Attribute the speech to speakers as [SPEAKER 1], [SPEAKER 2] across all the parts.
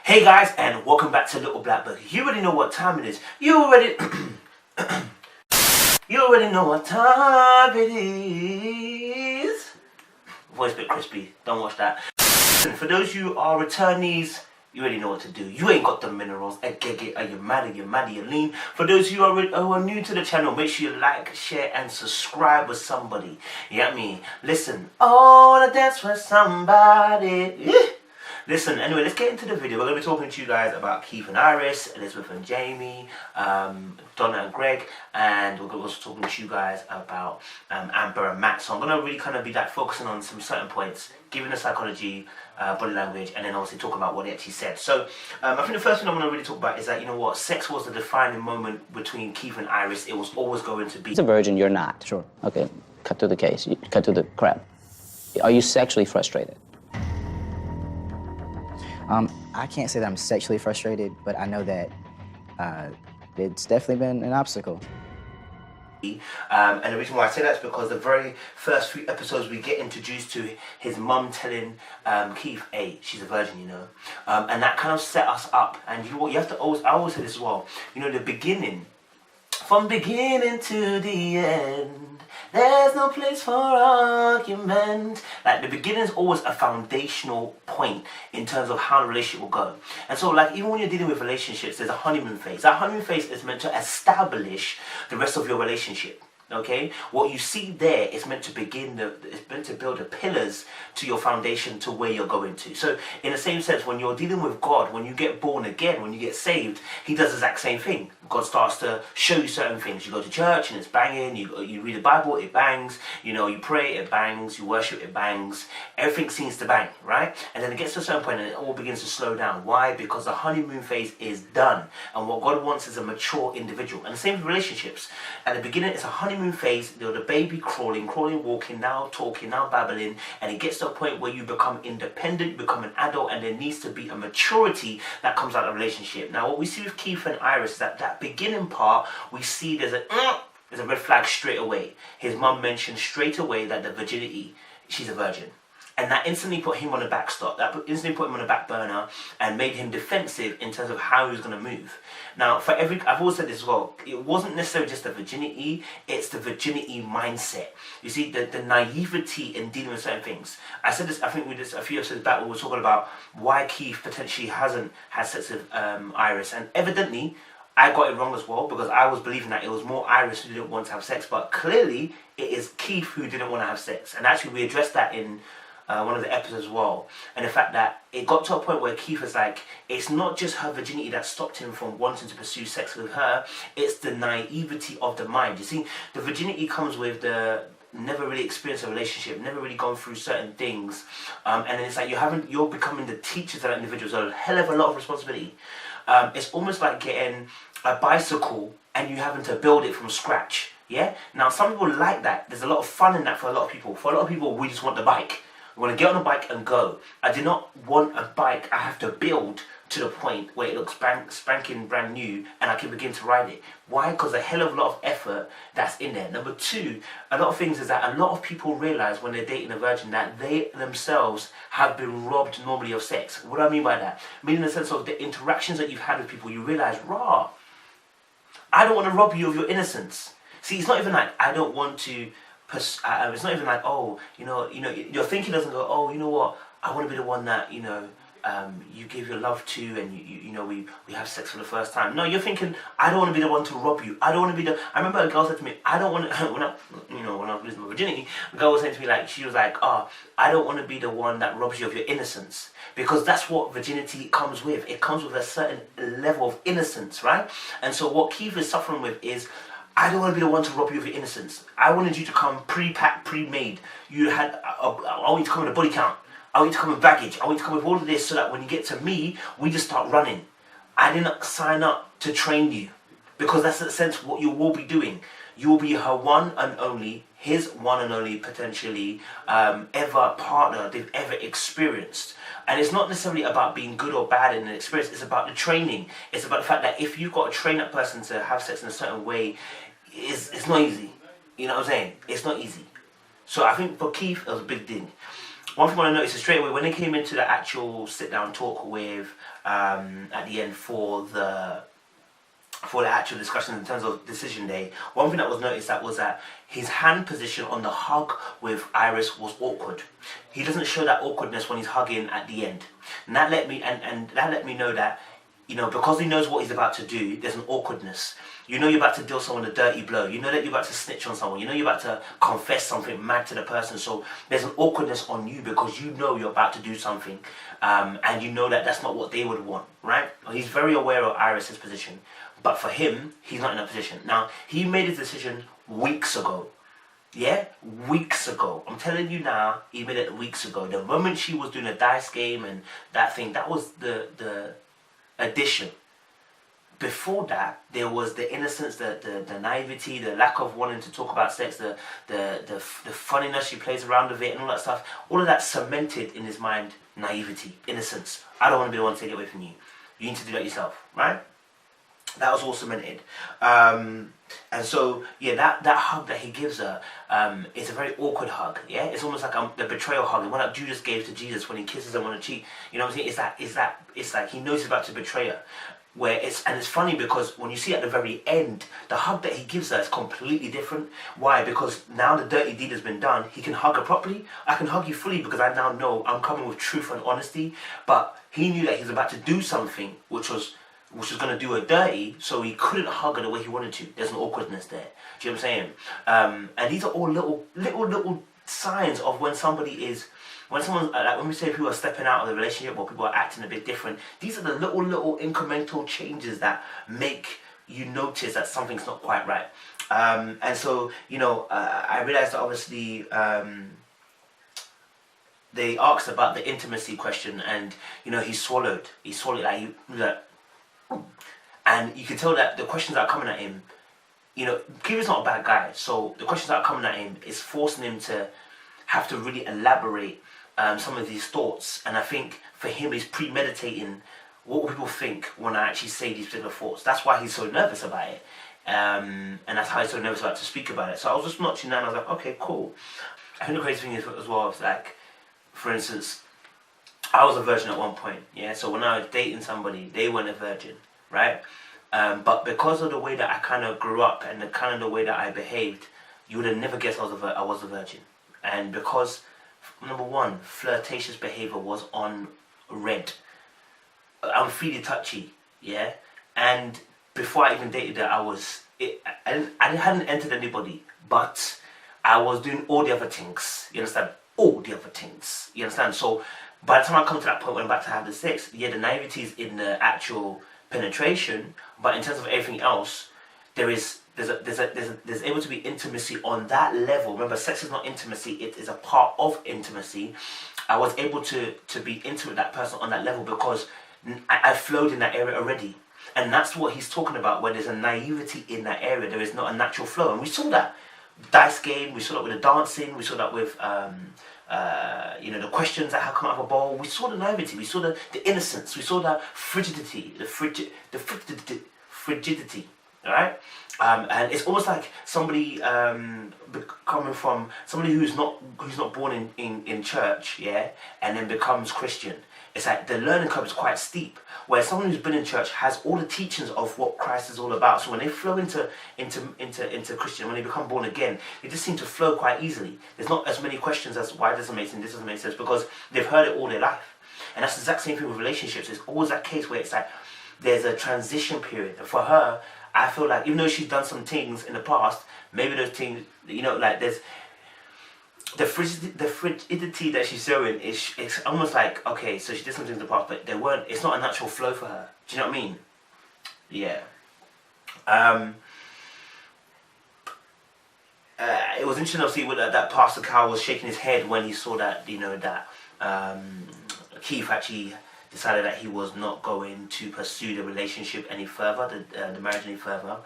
[SPEAKER 1] Hey guys, and welcome back to Little Black Book. You already know what time it is. You already know what time it is. Voice a bit crispy, don't watch that. For those of you who are returnees, you already know what to do. You ain't got the minerals. Are you mad? Are you mad? Are you lean? For those of you who are new to the channel, make sure you like, share, and subscribe with somebody. You get me? Listen, I wanna dance with somebody. Listen, anyway, let's get into the video. We're going to be talking to you guys about Keith and Iris, Elizabeth and Jamie, Donna and Greg, and we're also talking to you guys about Amber and Matt. So I'm going to really kind of be focusing on some certain points, giving the psychology, body language, and then obviously talking about what they actually said. So I think the first thing I'm going to really talk about is that, you know what, sex was the defining moment between Keith and Iris. It was always going to be.
[SPEAKER 2] He's a virgin, you're not.
[SPEAKER 3] Sure.
[SPEAKER 2] Okay, cut to the case, cut to the crap. Are you sexually frustrated?
[SPEAKER 3] I can't say that I'm sexually frustrated, but I know that it's definitely been an obstacle.
[SPEAKER 1] And the reason why I say that is because the very first few episodes we get introduced to his mum telling Keith, hey, she's a virgin, you know. And that kind of set us up. And you have to always, I always say this as well, you know, the beginning, from beginning to the end, there's no place for argument. Like, the beginning is always a foundational point in terms of how the relationship will go. And so, like, even when you're dealing with relationships, there's a honeymoon phase. That honeymoon phase is meant to establish the rest of your relationship. Okay, what you see there is meant to it's meant to build the pillars to your foundation to where you're going to. So in the same sense, when you're dealing with God, when you get born again, when you get saved, he does the exact same thing. God starts to show you certain things. You go to church and it's banging, you read the Bible, it bangs, you know, you pray, it bangs, you worship, it bangs, everything seems to bang, right? And then it gets to a certain point and it all begins to slow down. Why? Because the honeymoon phase is done, and what God wants is a mature individual. And the same with relationships. At the beginning, it's a honeymoon phase, you know, the baby crawling, walking, now talking, now babbling, and it gets to a point where you become independent, you become an adult, and there needs to be a maturity that comes out of the relationship. Now, what we see with Keith and Iris is that beginning part, we see there's a red flag straight away. His mum mentioned straight away that the virginity, she's a virgin. And that instantly put him on the back stop. That instantly put him on the back burner and made him defensive in terms of how he was going to move. Now, I've always said this as well. It wasn't necessarily just the virginity; it's the virginity mindset. You see, the naivety in dealing with certain things. I said this. I think we did a few episodes back. We were talking about why Keith potentially hasn't had sex with Iris, and evidently, I got it wrong as well, because I was believing that it was more Iris who didn't want to have sex, but clearly it is Keith who didn't want to have sex. And actually, we addressed that in one of the episodes as well, and the fact that it got to a point where Keith was like, it's not just her virginity that stopped him from wanting to pursue sex with her, it's the naivety of the mind. You see, the virginity comes with the never really experienced a relationship, never really gone through certain things, and then it's like you're becoming the teachers of that individual, so a hell of a lot of responsibility. It's almost like getting a bicycle and you having to build it from scratch. Yeah. Now, some people like that. There's a lot of fun in that for a lot of people. For a lot of people, we just want the bike. I want to get on a bike and go. I do not want a bike I have to build to the point where it looks spanking brand new and I can begin to ride it. Why? Because a hell of a lot of effort that's in there. Number two, a lot of things is that a lot of people realize when they're dating a virgin that they themselves have been robbed normally of sex. What do I mean by that? I mean in the sense of the interactions that you've had with people, you realize, raw, I don't want to rob you of your innocence. See, it's not even like I don't want to. It's not even like, oh, you know, your thinking doesn't go, oh, you know what, I want to be the one that, you know, you give your love to, and you know, we have sex for the first time. No, you're thinking, I don't want to be the one to rob you. I don't want to be the. I remember a girl said to me, I don't want to. when I was losing my virginity, a girl was saying to me, like, she was like, oh, I don't want to be the one that robs you of your innocence, because that's what virginity comes with. It comes with a certain level of innocence, right? And so what Keith is suffering with is, I don't want to be the one to rob you of your innocence. I wanted you to come pre-packed, pre-made. You had, I want you to come with a body count. I want you to come with baggage. I want you to come with all of this so that when you get to me, we just start running. I didn't sign up to train you, because that's in a sense what you will be doing. You will be her one and only, his one and only potentially ever partner they've ever experienced. And it's not necessarily about being good or bad in an experience, it's about the training. It's about the fact that if you've got to train that person to have sex in a certain way, it's not easy. You know what I'm saying? It's not easy. So I think for Keith, it was a big thing. one thing I want to notice is straight away when they came into the actual sit down talk with at the end for the actual discussion in terms of decision day, one thing that was noticed that was that his hand position on the hug with Iris was awkward. He doesn't show that awkwardness when he's hugging at the end, and that let me that let me know that, you know, because he knows what he's about to do, there's an awkwardness. You know you're about to deal someone a dirty blow. You know that you're about to snitch on someone. You know you're about to confess something mad to the person. So there's an awkwardness on you because you know you're about to do something, and you know that that's not what they would want, right? He's very aware of Iris's position, but for him, he's not in that position. Now, he made his decision weeks ago. Yeah, weeks ago. I'm telling you now, he made it weeks ago. The moment she was doing a dice game and that thing, that was the addition. Before that, there was the innocence, the naivety, the lack of wanting to talk about sex, the funniness she plays around with it and all that stuff. All of that cemented in his mind naivety, innocence. I don't want to be the one to take it away from you. You need to do that yourself, right? That was all cemented. And so, yeah, that hug that he gives her, it's a very awkward hug, yeah? It's almost like the betrayal hug, the one that Judas gave to Jesus when he kisses him on the cheek. You know what I'm saying? It's like he knows he's about to betray her. It's funny because when you see at the very end, the hug that he gives her is completely different. Why? Because now the dirty deed has been done. He can hug her properly. I can hug you fully because I now know I'm coming with truth and honesty. But he knew that he was about to do something which was going to do her dirty, so he couldn't hug her the way he wanted to. There's an awkwardness there. Do you know what I'm saying? And these are all little signs of when somebody is, when someone, like when we say people are stepping out of the relationship or people are acting a bit different, these are the little incremental changes that make you notice that something's not quite right. And so, you know, I realized that obviously they asked about the intimacy question, and you know, he swallowed like. And you can tell that the questions that are coming at him, you know, Keith not a bad guy, so the questions that are coming at him is forcing him to have to really elaborate some of these thoughts. And I think for him, he's premeditating what people think when I actually say these particular thoughts. That's why he's so nervous about it, and that's how he's so nervous about to speak about it. So I was just watching that and I was like, okay, cool. I think the crazy thing is as well is like, for instance, I was a virgin at one point, yeah. So when I was dating somebody, they weren't a virgin, right? But because of the way that I kind of grew up and the kind of the way that I behaved, you would have never guessed I was a virgin. And because, number one, flirtatious behavior was on red. I'm feely touchy, yeah. And before I even dated her, I hadn't entered anybody, but I was doing all the other things. You understand? All the other things. You understand? So by the time I come to that point when I'm about to have the sex, yeah, the naivety is in the actual penetration, but in terms of everything else, there's able to be intimacy on that level. Remember, sex is not intimacy; it is a part of intimacy. I was able to be intimate with that person on that level because I flowed in that area already, and that's what he's talking about. Where there's a naivety in that area, there is not a natural flow, and we saw that dice game. We saw that with the dancing. We saw that with you know, the questions that had come out of a bowl. We saw the naivety, we saw the innocence, we saw the frigidity, frigidity, right? And it's almost like somebody coming from somebody who's not born in church, yeah, and then becomes Christian. It's like the learning curve is quite steep, where someone who's been in church has all the teachings of what Christ is all about. So when they flow into Christian, when they become born again, they just seem to flow quite easily. There's not as many questions as why doesn't make sense, this doesn't make sense, because they've heard it all their life. And that's the exact same thing with relationships. It's always that case where it's like there's a transition period. And for her, I feel like even though she's done some things in the past, maybe those things, you know, like there's the frigidity that she's showing it's almost like, okay, so she did some things in the past, but it's not a natural flow for her. Do you know what I mean? Yeah. It was interesting to see that Pastor Cal was shaking his head when he saw that, you know, that Keith actually decided that he was not going to pursue the relationship any further, the marriage any further.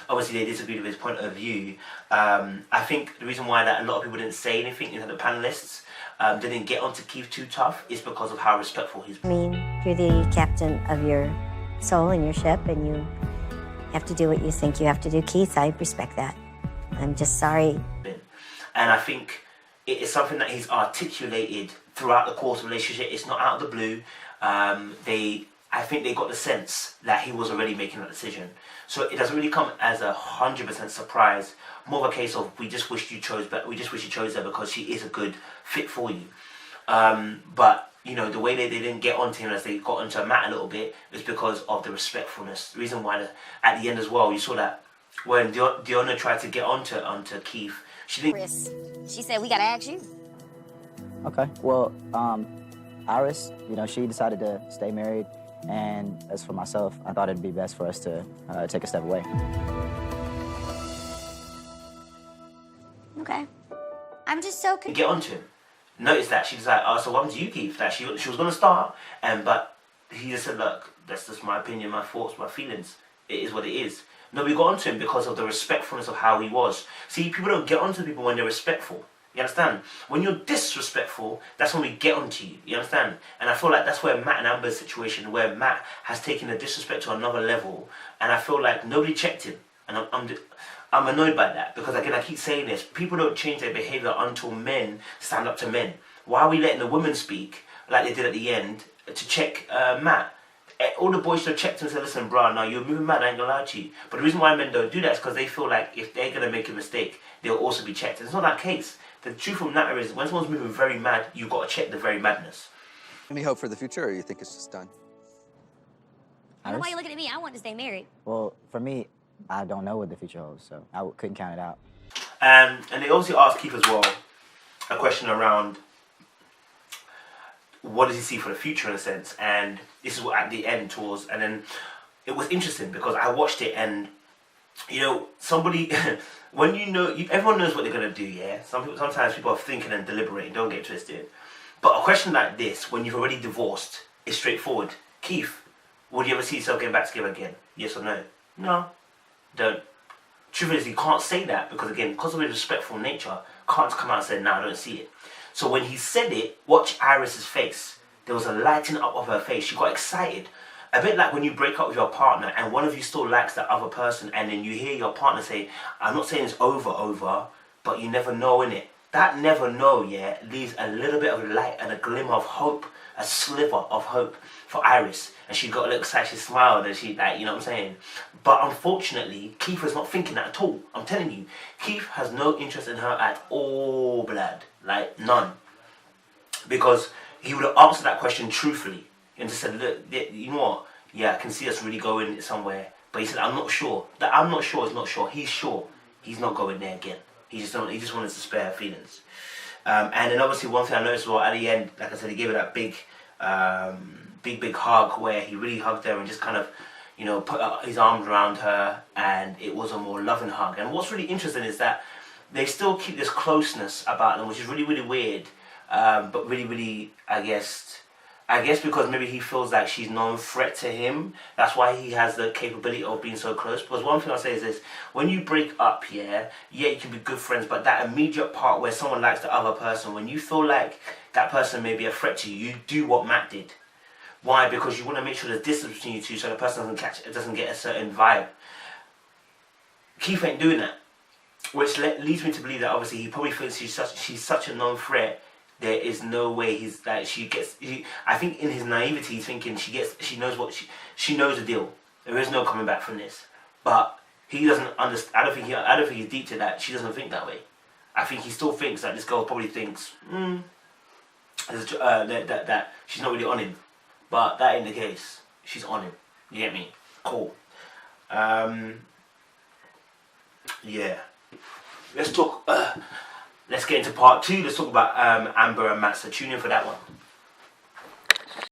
[SPEAKER 1] Obviously, they disagreed with his point of view. I think the reason why that a lot of people didn't say anything, you know, the panelists didn't get onto Keith too tough, is because of how respectful he's been.
[SPEAKER 4] I mean, you're the captain of your soul and your ship, and you have to do what you think you have to do. Keith, I respect that. I'm just sorry.
[SPEAKER 1] And I think it is something that he's articulated throughout the course of the relationship. It's not out of the blue. I think they got the sense that he was already making that decision. So it doesn't really come as 100% surprise. More of a case of we just wish you chose her because she is a good fit for you. But you know, the way they didn't get onto him as they got onto Matt a little bit is because of the respectfulness. The reason why at the end as well, you saw that when Diona tried to get onto Keith, she didn't.
[SPEAKER 5] Chris, she said we gotta ask you.
[SPEAKER 3] Okay. Well, Iris, you know, she decided to stay married, and as for myself, I thought it'd be best for us to take a step away.
[SPEAKER 5] Okay. I'm just so
[SPEAKER 1] Get onto him. Notice that she was like, oh, so what happened to you, Keith? That she was gonna start, but he just said, look, that's just my opinion, my thoughts, my feelings. It is what it is. No, we got onto him because of the respectfulness of how he was. See, people don't get onto people when they're respectful. You understand? When you're disrespectful, that's when we get onto you. You understand? And I feel like that's where Matt and Amber's situation, where Matt has taken the disrespect to another level, and I feel like nobody checked him. And I'm annoyed by that, because again, I keep saying this, people don't change their behaviour until men stand up to men. Why are we letting the women speak, like they did at the end, to check Matt? All the boys should have checked him and said, listen, bro, now you're moving mad, I ain't gonna lie to you. But the reason why men don't do that is because they feel like if they're gonna make a mistake, they'll also be checked. And it's not that case. The truth of the matter is, when someone's moving very mad, you've got to check the very madness.
[SPEAKER 6] Any hope for the future, or you think it's just done?
[SPEAKER 5] I don't know why you're looking at me. I want to stay married.
[SPEAKER 3] Well, for me, I don't know what the future holds, so I couldn't count it out.
[SPEAKER 1] And they also asked Keith as well a question around what does he see for the future in a sense, and this is what at the end towards, and then it was interesting because I watched it and you know, somebody when you know, everyone knows what they're gonna do, yeah. Sometimes people are thinking and deliberating. Don't get twisted. But a question like this, when you've already divorced, is straightforward. Keith, would you ever see yourself getting back together again? Yes or no? No, don't. Truth is, you can't say that because again, because of his respectful nature, can't come out and say, "No, I don't see it." So when he said it, watch Iris's face. There was a lighting up of her face. She got excited. A bit like when you break up with your partner and one of you still likes that other person, and then you hear your partner say, I'm not saying it's over, but you never know, innit? That never know, yeah, leaves a little bit of light and a glimmer of hope, a sliver of hope for Iris. And she got a little excited, she smiled, and she, like, you know what I'm saying? But unfortunately, Keith is not thinking that at all. I'm telling you, Keith has no interest in her at all, blood. Like, none. Because he would have answered that question truthfully. And just said, look, you know what? Yeah, I can see us really going somewhere. But he said, I'm not sure. That I'm not sure is not sure. He's sure. He's not going there again. He just wanted to spare her feelings. And then obviously one thing I noticed was at the end, like I said, he gave her that big hug where he really hugged her and just kind of, you know, put his arms around her, and it was a more loving hug. And what's really interesting is that they still keep this closeness about them, which is really, really weird. But really, really, I guess because maybe he feels like she's no threat to him. That's why he has the capability of being so close. Because one thing I'll say is this: when you break up, yeah, you can be good friends, but that immediate part where someone likes the other person, when you feel like that person may be a threat to you, you do what Matt did. Why? Because you want to make sure there's distance between you two, so the person doesn't get a certain vibe. Keith ain't doing that, which leads me to believe that obviously he probably thinks she's such a known threat. There is no way he's like I think in his naivety he's thinking she knows the deal. There is no coming back from this. But he doesn't understand. I don't think he's deep to that. She doesn't think that way. I think he still thinks that this girl probably thinks that she's not really on him. But that ain't the case. She's on him. You get me? Cool. Yeah. Let's talk. Let's get into part 2. Let's talk about Amber and Matt. So tune in for that one.